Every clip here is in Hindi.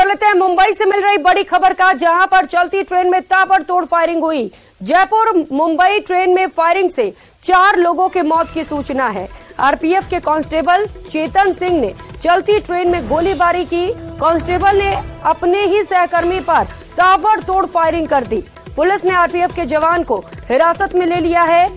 कर लेते हैं मुंबई से मिल रही बड़ी खबर का, जहां पर चलती ट्रेन में ताबड़तोड़ फायरिंग हुई। जयपुर मुंबई ट्रेन में फायरिंग से 4 लोगों के मौत की सूचना है। आरपीएफ के कांस्टेबल चेतन सिंह ने चलती ट्रेन में गोलीबारी की। कांस्टेबल ने अपने ही सहकर्मी पर ताबड़तोड़ फायरिंग कर दी। पुलिस ने आरपीएफ के जवान को हिरासत में ले लिया है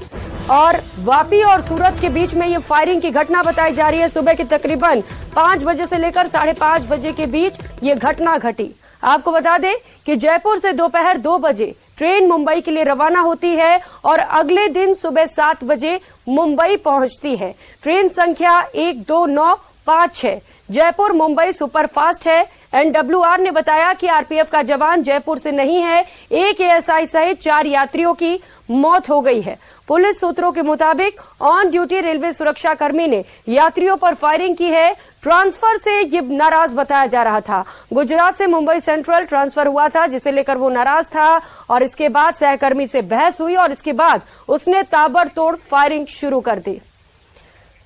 और वापी और सूरत के बीच में ये फायरिंग की घटना बताई जा रही है। सुबह के तकरीबन 5 बजे से लेकर 5:30 बजे के बीच ये घटना घटी। आपको बता दें कि जयपुर से दोपहर 2 बजे ट्रेन मुंबई के लिए रवाना होती है और अगले दिन सुबह 7 बजे मुंबई पहुंचती है। ट्रेन संख्या 12956 जयपुर मुंबई सुपरफास्ट है। एनडब्ल्यूआर ने बताया कि आरपीएफ का जवान जयपुर से नहीं है। एक एएसआई सहित 4 यात्रियों की मौत हो गई है। पुलिस सूत्रों के मुताबिक ऑन ड्यूटी रेलवे सुरक्षा कर्मी ने यात्रियों पर फायरिंग की है। ट्रांसफर से ये नाराज बताया जा रहा था। गुजरात से मुंबई सेंट्रल ट्रांसफर हुआ था, जिसे लेकर वो नाराज था और इसके बाद सहकर्मी से बहस हुई और इसके बाद उसने ताबड़तोड़ फायरिंग शुरू कर दी।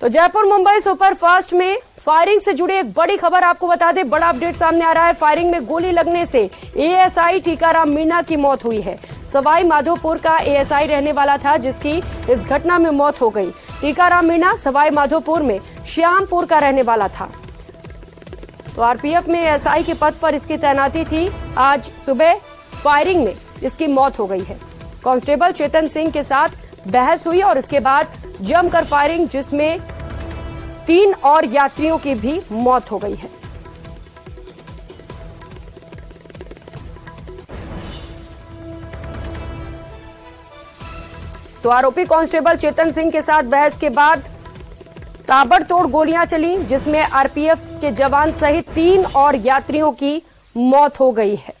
तो जयपुर मुंबई सुपरफास्ट में फायरिंग से जुड़ी एक बड़ी खबर आपको बता दें। बड़ा अपडेट सामने आ रहा है। फायरिंग में गोली लगने से एएसआई टीकाराम मीणा की मौत हुई है। सवाई माधोपुर का एएसआई रहने वाला था, जिसकी इस घटना में मौत हो गई। टीकाराम मीणा सवाई माधोपुर में श्यामपुर का रहने वाला था। तो आरपीएफ में एएसआई के पद पर इसकी तैनाती थी। आज सुबह फायरिंग में इसकी मौत हो गई है। कांस्टेबल चेतन सिंह के साथ बहस हुई और इसके बाद जमकर फायरिंग, जिसमें 3 और यात्रियों की भी मौत हो गई है। तो आरोपी कांस्टेबल चेतन सिंह के साथ बहस के बाद ताबड़तोड़ गोलियां चली, जिसमें आरपीएफ के जवान सहित 3 और यात्रियों की मौत हो गई है।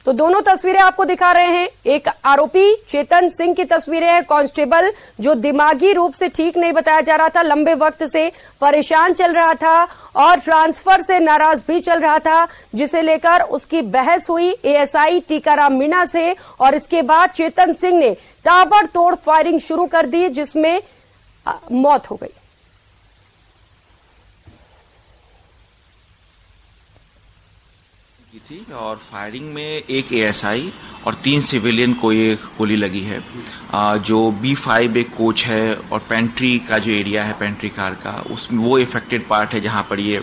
तो दोनों तस्वीरें आपको दिखा रहे हैं। एक आरोपी चेतन सिंह की तस्वीरें हैं। कांस्टेबल जो दिमागी रूप से ठीक नहीं बताया जा रहा था, लंबे वक्त से परेशान चल रहा था और ट्रांसफर से नाराज भी चल रहा था, जिसे लेकर उसकी बहस हुई एएसआई टीकाराम मीणा से और इसके बाद चेतन सिंह ने ताबड़तोड़ फायरिंग शुरू कर दी, जिसमें मौत हो गई। थी और फायरिंग में एक एएसआई और 3 सिविलियन को ये गोली लगी है। जो B5 एक कोच है और पेंट्री का जो एरिया है पेंट्री कार का, उसमें वो इफेक्टेड पार्ट है जहां पर ये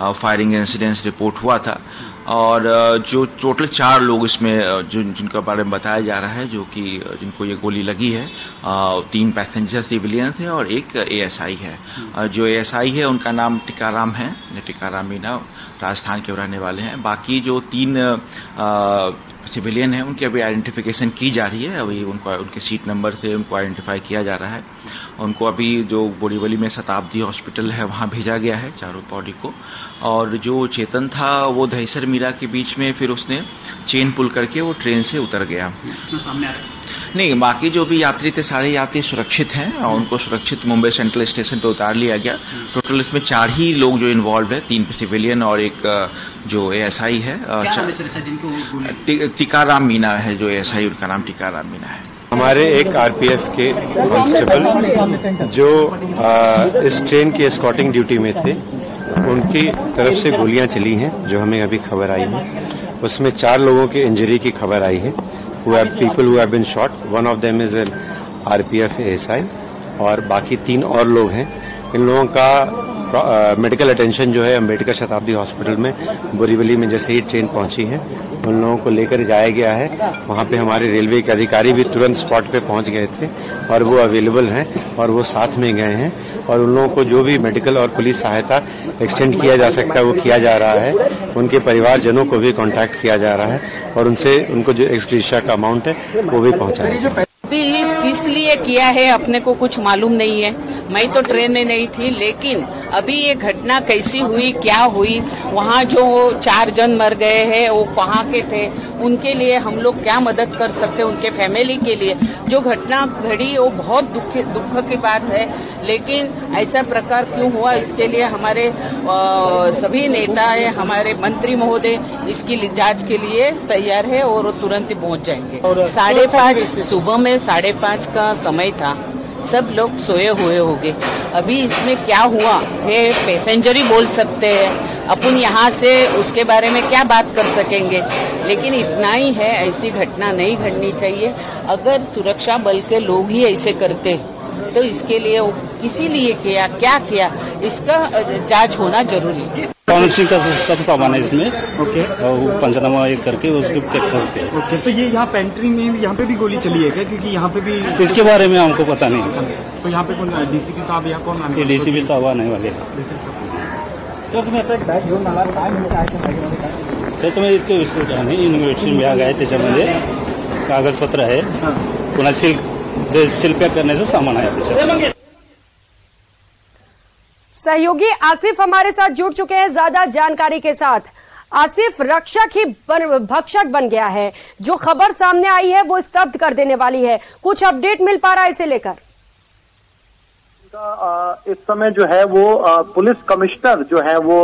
फायरिंग इंसिडेंस रिपोर्ट हुआ था। और जो टोटल 4 लोग इसमें जिनका बारे में बताया जा रहा है, जो कि जिनको ये गोली लगी है, 3 पैसेंजर सिविलियंस हैं और एक एएसआई है। जो एएसआई है उनका नाम टीकाराम है, टीकाराम मीणा, राजस्थान के रहने वाले हैं। बाकी जो 3 सिविलियन हैं उनकी अभी आइडेंटिफिकेशन की जा रही है। अभी उनके सीट नंबर से उनको आइडेंटिफाई किया जा रहा है। उनको अभी जो बोरीवली में शताब्दी हॉस्पिटल है वहां भेजा गया है, चारों बॉडी को। और जो चेतन था वो दहीसर मीरा के बीच में फिर उसने चेन पुल करके वो ट्रेन से उतर गया। सामने आ रहा है? नहीं, बाकी जो भी यात्री थे सारे यात्री सुरक्षित हैं और उनको सुरक्षित मुंबई सेंट्रल स्टेशन पर उतार लिया गया। टोटल इसमें 4 ही लोग जो इन्वॉल्व है, 3 सिविलियन और एक जो एएसआई है। टीकाराम मीणा है जो एएसआई, उनका नाम टीकाराम मीणा है। हमारे एक आरपीएफ के कांस्टेबल जो इस ट्रेन की एस्कॉर्टिंग ड्यूटी में थे, उनकी तरफ से गोलियां चली हैं, जो हमें अभी खबर आई है। उसमें 4 लोगों की इंजरी की खबर आई है। People who have been shot. One of them is an RPF ASI और बाकी 3 और लोग हैं। इन लोगों का मेडिकल अटेंशन जो है अम्बेडकर शताब्दी हॉस्पिटल में बोरीवली में जैसे ही ट्रेन पहुंची है, उन लोगों को लेकर जाया गया है। वहां पे हमारे रेलवे के अधिकारी भी तुरंत स्पॉट पे पहुंच गए थे और वो अवेलेबल हैं और वो साथ में गए हैं और उन लोगों को जो भी मेडिकल और पुलिस सहायता एक्सटेंड किया जा सकता है वो किया जा रहा है। उनके परिवारजनों को भी कांटेक्ट किया जा रहा है और उनसे उनको जो एक्सग्रेशिया का अमाउंट है वो भी पहुंचाया जाए। किस लिए किया है अपने को कुछ मालूम नहीं है। मैं तो ट्रेन में नहीं थी, लेकिन अभी ये घटना कैसी हुई, क्या हुई, वहाँ जो 4 जन मर गए हैं वो कहाँ के थे, उनके लिए हम लोग क्या मदद कर सकते हैं, उनके फैमिली के लिए। जो घटना घड़ी वो बहुत दुख की बात है, लेकिन ऐसा प्रकार क्यों हुआ इसके लिए हमारे सभी नेता है, हमारे मंत्री महोदय इसकी जांच के लिए तैयार है और तुरंत ही पहुंच जाएंगे। 5:30 सुबह में 5:30 का समय था। सब लोग सोए हुए होंगे। अभी इसमें क्या हुआ है पैसेंजर ही बोल सकते हैं, अपन यहाँ से उसके बारे में क्या बात कर सकेंगे। लेकिन इतना ही है, ऐसी घटना नहीं घटनी चाहिए। अगर सुरक्षा बल के लोग ही ऐसे करते तो इसके लिए इसीलिए किया, क्या किया, इसका जांच होना जरूरी है। काउंसिलिंग का सब सामान है इसमें। ओके। और पंचनामा एक करके उसको चेक करते हैं। ओके। तो ये यहाँ पेंट्री में यहाँ पे भी गोली चली है क्या? क्योंकि यहाँ पे भी इसके बारे में हमको पता नहीं। तो यहाँ पे कौन डीसीपी साहब या कौन आने? डीसीपी साहब आने वाले। त्याच्यामध्ये इतके विस्तृत आहे, इन्व्हेस्टिगेशन विभाग आहे, त्याच्यामध्ये कागदपत्र आहे, पुन्हा सील पॅक करण्याचं सामान आहे त्याच्यात। सहयोगी आसिफ हमारे साथ जुड़ चुके हैं ज्यादा जानकारी के साथ। आसिफ, रक्षक ही भक्षक बन गया है, जो खबर सामने आई है वो स्तब्ध कर देने वाली है। कुछ अपडेट मिल पा रहा है इसे लेकर? इस समय जो है वो पुलिस कमिश्नर जो है वो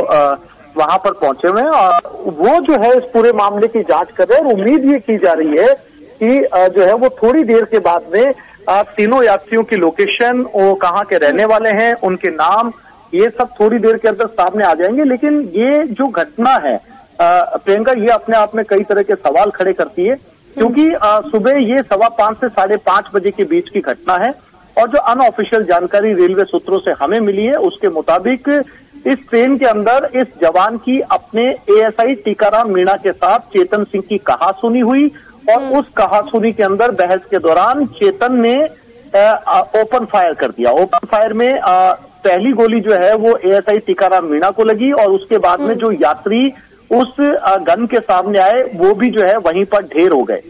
वहां पर पहुंचे हुए हैं और वो जो है इस पूरे मामले की जांच कर रहे हैं। और उम्मीद ये की जा रही है कि जो है वो थोड़ी देर के बाद में तीनों यात्रियों की लोकेशन, वो कहाँ के रहने वाले हैं, उनके नाम, ये सब थोड़ी देर के अंदर सामने आ जाएंगे। लेकिन ये जो घटना है प्रियंका, ये अपने आप में कई तरह के सवाल खड़े करती है, क्योंकि सुबह ये 5:15 से 5:30 बजे के बीच की घटना है। और जो अनऑफिशियल जानकारी रेलवे सूत्रों से हमें मिली है उसके मुताबिक इस ट्रेन के अंदर इस जवान की अपने एएसआई टीकाराम मीणा के साथ चेतन सिंह की कहासुनी हुई और उस कहासुनी के अंदर बहस के दौरान चेतन ने ओपन फायर कर दिया। ओपन फायर में पहली गोली जो है वो एएसआई टीकाराम मीणा को लगी और उसके बाद में जो यात्री उस गन के सामने आए वो भी जो है वहीं पर ढेर हो गए।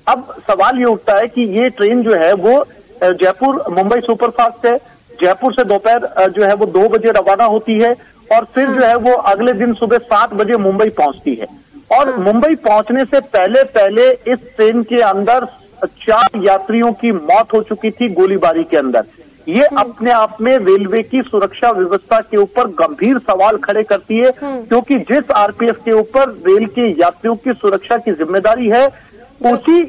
अब सवाल ये उठता है कि ये ट्रेन जो है वो जयपुर मुंबई सुपरफास्ट है। जयपुर से दोपहर जो है वो 2 बजे रवाना होती है और फिर जो है वो अगले दिन सुबह 7 बजे मुंबई पहुंचती है। और मुंबई पहुंचने से पहले इस ट्रेन के अंदर 4 यात्रियों की मौत हो चुकी थी गोलीबारी के अंदर। ये अपने आप में रेलवे की सुरक्षा व्यवस्था के ऊपर गंभीर सवाल खड़े करती है, क्योंकि जिस आरपीएफ के ऊपर रेल के यात्रियों की सुरक्षा की जिम्मेदारी है, उसी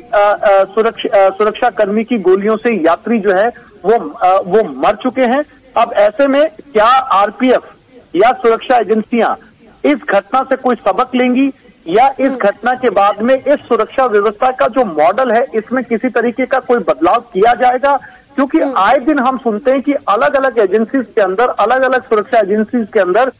सुरक्षा कर्मी की गोलियों से यात्री जो है वो मर चुके हैं। अब ऐसे में क्या आरपीएफ या सुरक्षा एजेंसियां इस घटना से कोई सबक लेंगी या इस घटना के बाद में इस सुरक्षा व्यवस्था का जो मॉडल है इसमें किसी तरीके का कोई बदलाव किया जाएगा? क्योंकि आए दिन हम सुनते हैं कि अलग अलग एजेंसीज के अंदर, अलग अलग सुरक्षा एजेंसीज के अंदर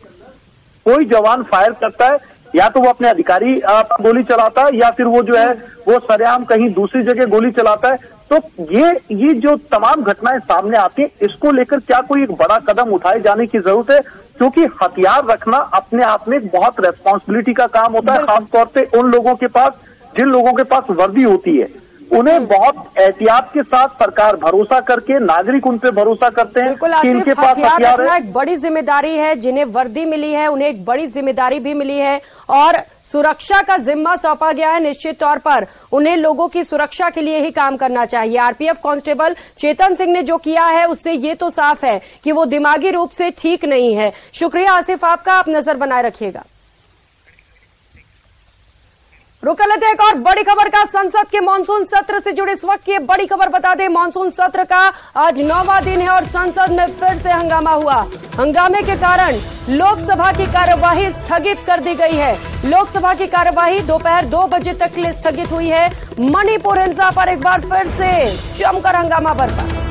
कोई जवान फायर करता है, या तो वो अपने अधिकारी गोली चलाता है या फिर वो जो है वो सरेआम कहीं दूसरी जगह गोली चलाता है। तो ये जो तमाम घटनाएं सामने आती हैं, इसको लेकर क्या कोई एक बड़ा कदम उठाए जाने की जरूरत है? क्योंकि हथियार रखना अपने आप में बहुत रेस्पॉन्सिबिलिटी का काम होता है, खासतौर पे उन लोगों के पास जिन लोगों के पास वर्दी होती है। उन्हें बहुत एहतियात के साथ सरकार भरोसा करके, नागरिक उन पे भरोसा करते हैं कि इनके पास हथियार है। एक बड़ी जिम्मेदारी है, जिन्हें वर्दी मिली है उन्हें एक बड़ी जिम्मेदारी भी मिली है और सुरक्षा का जिम्मा सौंपा गया है। निश्चित तौर पर उन्हें लोगों की सुरक्षा के लिए ही काम करना चाहिए। आरपीएफ कांस्टेबल चेतन सिंह ने जो किया है उससे ये तो साफ है कि वो दिमागी रूप से ठीक नहीं है। शुक्रिया आसिफ आपका, आप नजर बनाए रखिएगा। रुक लेते हैं एक और बड़ी खबर का। संसद के मानसून सत्र से जुड़े इस वक्त की बड़ी खबर बता दें, मानसून सत्र का आज 9वां दिन है और संसद में फिर से हंगामा हुआ। हंगामे के कारण लोकसभा की कार्यवाही स्थगित कर दी गई है। लोकसभा की कार्यवाही दोपहर 2 बजे तक के लिए स्थगित हुई है। मणिपुर हिंसा पर एक बार फिर से जमकर हंगामा बरपा।